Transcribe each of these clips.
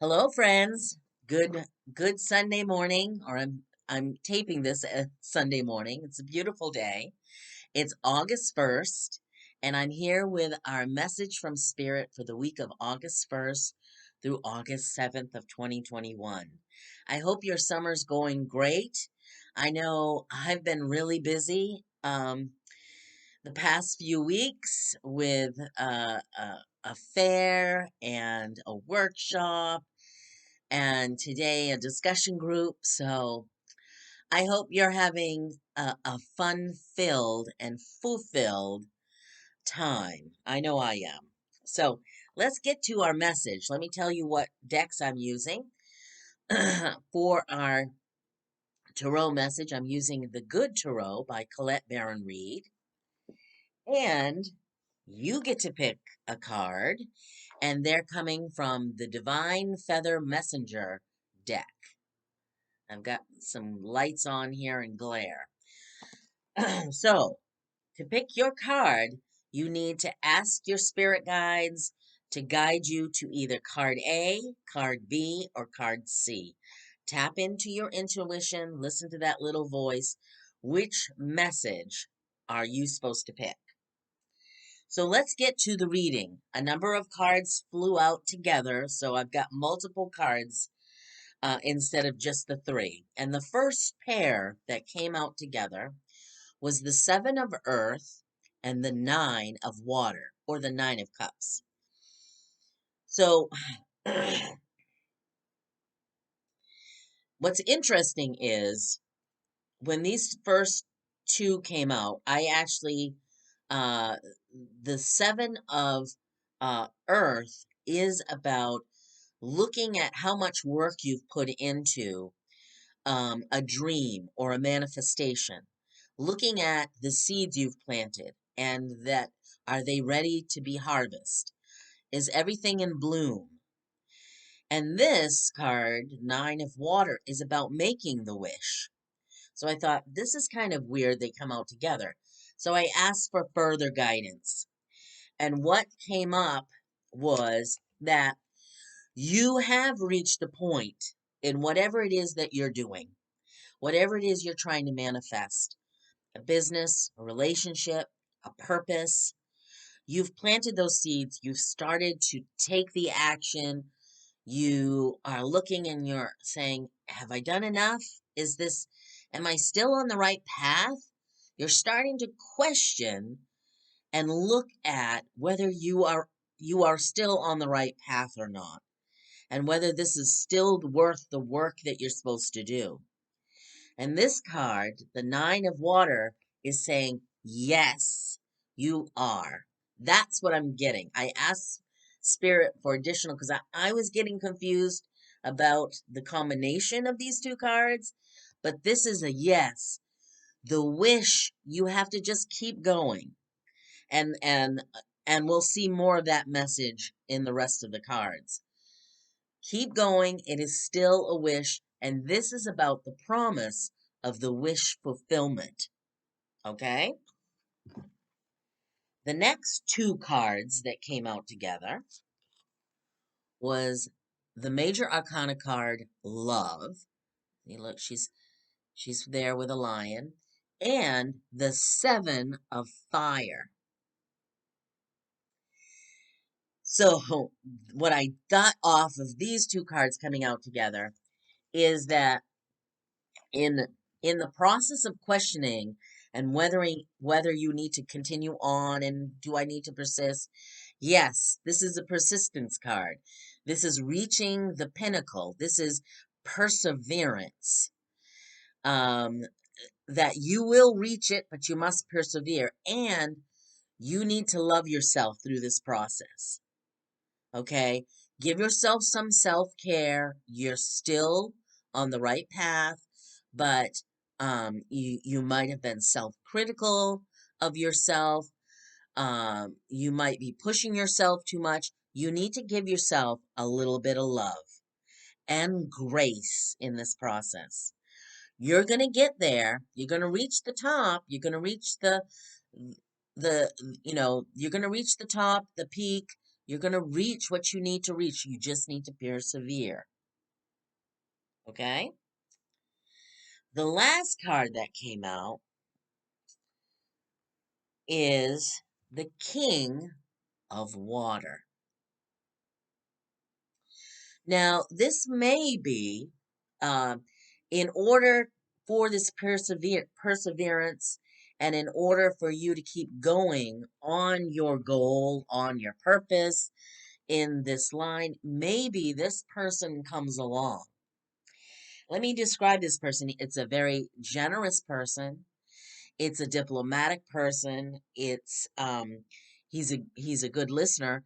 Hello, friends. Good Sunday morning, or I'm taping this Sunday morning. It's a beautiful day. It's August 1st, and I'm here with our message from Spirit for the week of August 1st through August 7th of 2021. I hope your summer's going great. I know I've been really busy the past few weeks with a fair and a workshop and today a discussion group. So I hope you're having a fun filled and fulfilled time. I know I am. So let's get to our message. Let me tell you what decks I'm using for our tarot message. I'm using the Good Tarot by Colette Baron-Reid. And you get to pick a card, and they're coming from the Divine Feather Messenger deck. I've got some lights on here and glare. So, to pick your card, you need to ask your spirit guides to guide you to either card A, card B, or card C. Tap into your intuition, listen to that little voice. Which message are you supposed to pick? So let's get to the reading. A number of cards flew out together, so I've got multiple cards instead of just the three. And the first pair that came out together was the Seven of Earth and the Nine of Water, or the Nine of Cups. So, what's interesting is when these first two came out, I actually, uh, the Seven of Earth is about looking at how much work you've put into a dream or a manifestation, looking at the seeds you've planted and that are they ready to be harvested? Is everything in bloom? And this card, Nine of Water, is about making the wish. So I thought this is kind of weird they come out together. So I asked for further guidance. And what came up was that you have reached a point in whatever it is that you're doing, whatever it is you're trying to manifest, a business, a relationship, a purpose. You've planted those seeds. You've started to take the action. You are looking and you're saying, have I done enough? Am I still on the right path? You're starting to question and look at whether you are still on the right path or not, and whether this is still worth the work that you're supposed to do. And this card, the Nine of Water, is saying, yes, you are. That's what I'm getting. I asked Spirit for additional because I was getting confused about the combination of these two cards, but this is a yes. The wish, you have to just keep going. And and and we'll see more of that message in the rest of the cards. Keep going. It is still a wish. And this is about the promise of the wish fulfillment. Okay? The next two cards that came out together was the Major Arcana card, Love. You look, she's there with a lion. And the Seven of Fire. So what I got off of these two cards coming out together is that in in the process of questioning and whether you need to continue on and do I need to persist, yes, this is a persistence card. This is reaching the pinnacle. This is perseverance. um that you will reach it, but you must persevere, and you need to love yourself through this process. Okay, give yourself some self-care. You're still on the right path, but you might have been self-critical of yourself. You might be pushing yourself too much. You need to give yourself a little bit of love and grace in this process. You're going to get there. You're going to reach the top. You're going to reach the you're going to reach the top, the peak. You're going to reach what you need to reach. You just need to persevere. Okay? The last card that came out is the King of Water. Now, this may be um, in order for this perseverance and in order for you to keep going on your goal, on your purpose in this line, maybe this person comes along. Let me describe this person. It's a very generous person. It's a diplomatic person. He's a good listener.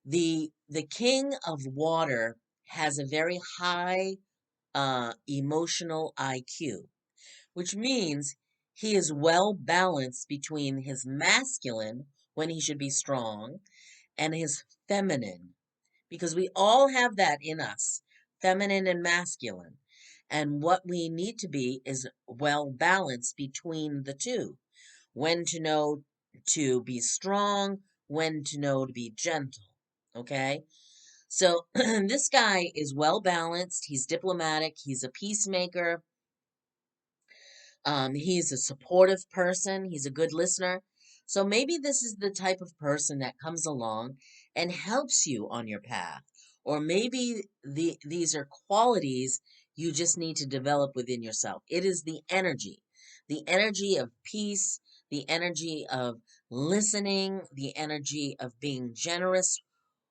The King of Water has a very high emotional IQ, which means he is well balanced between his masculine, when he should be strong, and his feminine, because we all have that in us, feminine and masculine. And what we need to be is well balanced between the two. When to know to be strong, when to know to be gentle. Okay? So this guy is well balanced. He's diplomatic. He's a peacemaker. He's a supportive person. He's a good listener. So maybe this is the type of person that comes along and helps you on your path. Or maybe these are qualities you just need to develop within yourself. It is the energy of peace, the energy of listening, the energy of being generous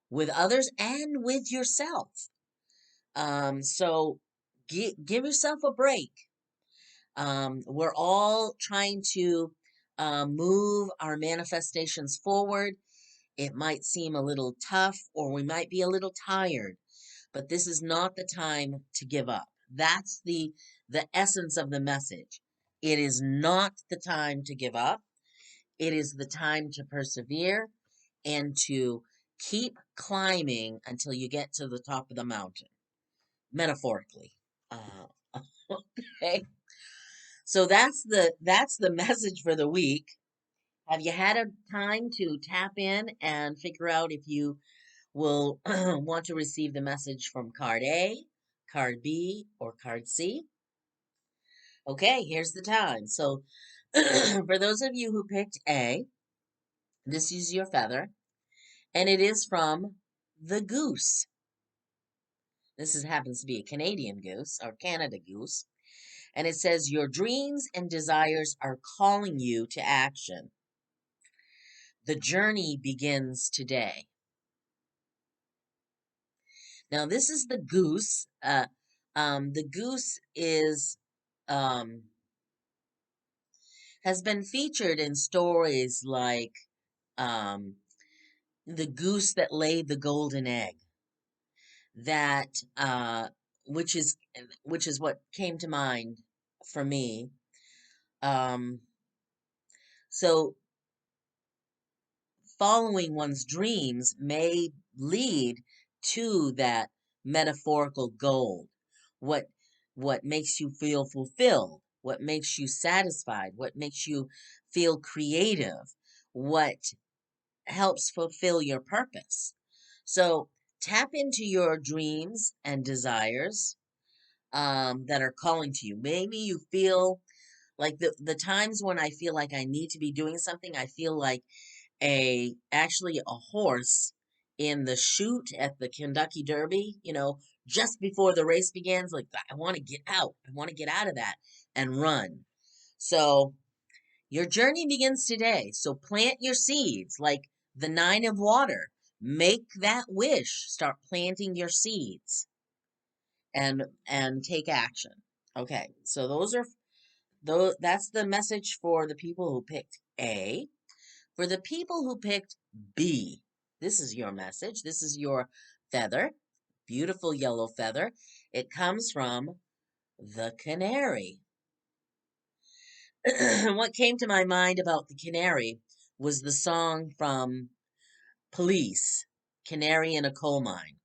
with others and with yourself. So give yourself a break. We're all trying to move our manifestations forward. It might seem a little tough, or we might be a little tired, but this is not the time to give up. That's the essence of the message. It is not the time to give up. It is the time to persevere and to keep climbing until you get to the top of the mountain, metaphorically. Okay. So that's the message for the week. Have you had a time to tap in and figure out if you will want to receive the message from card A, card B, or card C? Okay, here's the time. So for those of you who picked A, this is your feather, and it is from the goose. Happens to be a Canadian goose or Canada goose. And it says, your dreams and desires are calling you to action. The journey begins today. Now, this is the goose. The goose um, has been featured in stories like um, the goose that laid the golden egg. That which is what came to mind for me. Um, so following one's dreams may lead to that metaphorical goal. What what makes you feel fulfilled, what makes you satisfied, what makes you feel creative, what helps fulfill your purpose. So tap into your dreams and desires that are calling to you. Maybe you feel like the times when I feel like I need to be doing something, I feel like actually a horse in the chute at the Kentucky Derby, just before the race begins, like I want to get out. I want to get out of that and run. So your journey begins today. So plant your seeds like the 9 of water. Make that wish. Start planting your seeds and take action. Okay. So that's the message for the people who picked A. For the people who picked B, this is your message. This is your feather, beautiful yellow feather. It comes from the canary. What came to my mind about the canary was the song from Police, Canary in a Coal Mine.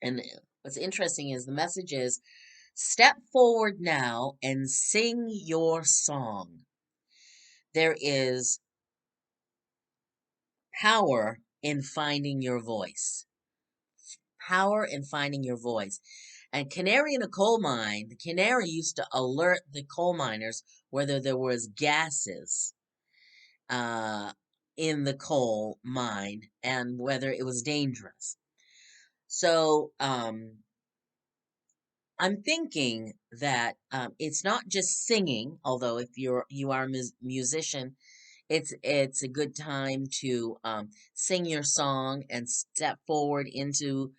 And what's interesting is the message is, step forward now and sing your song. There is power in finding your voice. Power in finding your voice. And canary in a coal mine, the canary used to alert the coal miners whether there was gases uh, in the coal mine and whether it was dangerous. So I'm thinking that it's not just singing, although if you are a musician, it's a good time to sing your song and step forward into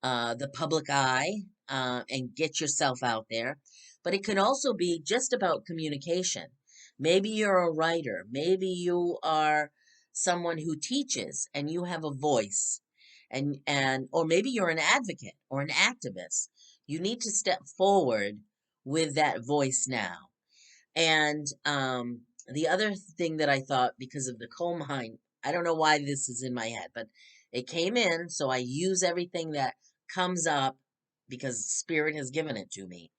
the public eye and get yourself out there. But it can also be just about communication. Maybe you're a writer. Maybe you are someone who teaches and you have a voice. And or maybe you're an advocate or an activist. You need to step forward with that voice now. And the other thing that I thought, because of the coal mine, I don't know why this is in my head, but it came in, so I use everything that comes up because Spirit has given it to me.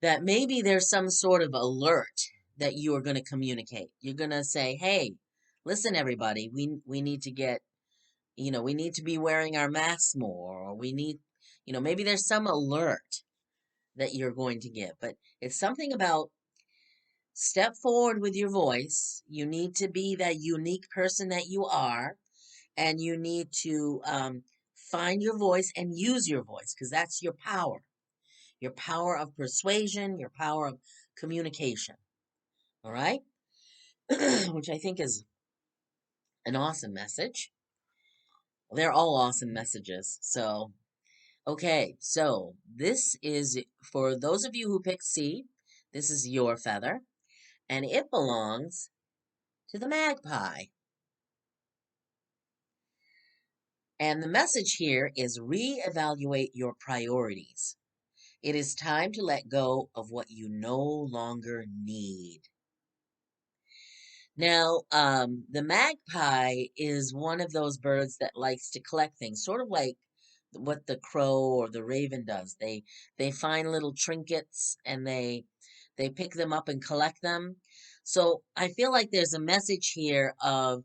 That maybe there's some sort of alert that you are going to communicate. You're going to say, "Hey, listen, everybody, we need to get, we need to be wearing our masks more, or we need, maybe there's some alert that you're going to get." But it's something about step forward with your voice. You need to be that unique person that you are, and you need to find your voice and use your voice because that's your power of persuasion, your power of communication. All right, which I think is an awesome message. They're all awesome messages. So, okay, so this is for those of you who picked C. This is your feather, and it belongs to the magpie. And the message here is reevaluate your priorities. It is time to let go of what you no longer need. Now, the magpie is one of those birds that likes to collect things, sort of like what the crow or the raven does. They find little trinkets and they pick them up and collect them. So I feel like there's a message here of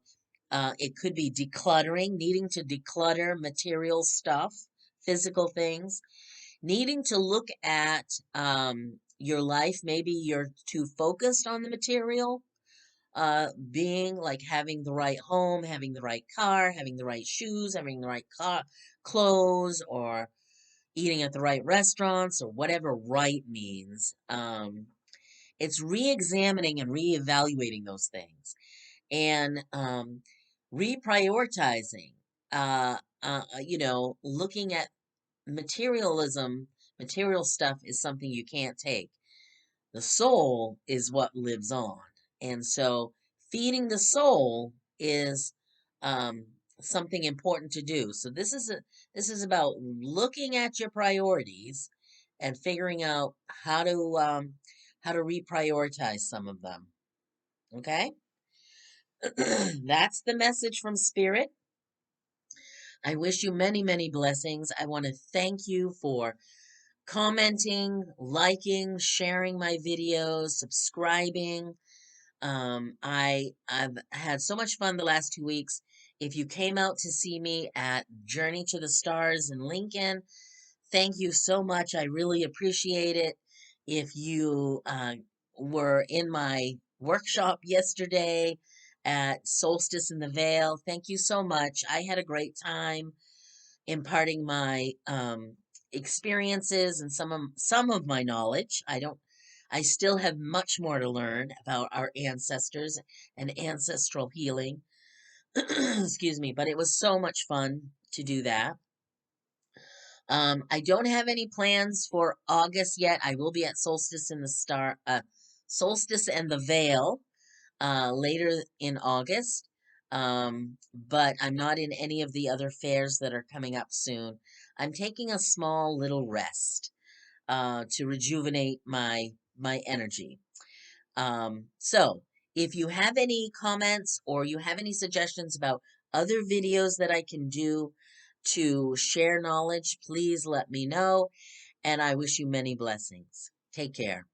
it could be decluttering, needing to declutter material stuff, physical things, needing to look at your life. Maybe you're too focused on the material, being like having the right home, having the right car, having the right shoes, having the right clothes, or eating at the right restaurants, or whatever right means. It's re-examining and re-evaluating those things and reprioritizing. Looking at materialism, material stuff is something you can't take. The soul is what lives on. And so feeding the soul is um, something important to do. So this is about looking at your priorities and figuring out how to reprioritize some of them. Okay? That's the message from Spirit. I wish you many, many blessings. I want to thank you for commenting, liking, sharing my videos, subscribing. I've had so much fun the last 2 weeks. If you came out to see me at Journey to the Stars in Lincoln, thank you so much. I really appreciate it. If you were in my workshop yesterday at Solstice in the Vale, thank you so much. I had a great time imparting my experiences and some of my knowledge. I still have much more to learn about our ancestors and ancestral healing. Excuse me, but it was so much fun to do that. I don't have any plans for August yet. I will be at Solstice and the Vale later in August. But I'm not in any of the other fairs that are coming up soon. I'm taking a small little rest to rejuvenate my energy. So if you have any comments or you have any suggestions about other videos that I can do to share knowledge, please let me know. And I wish you many blessings. Take care.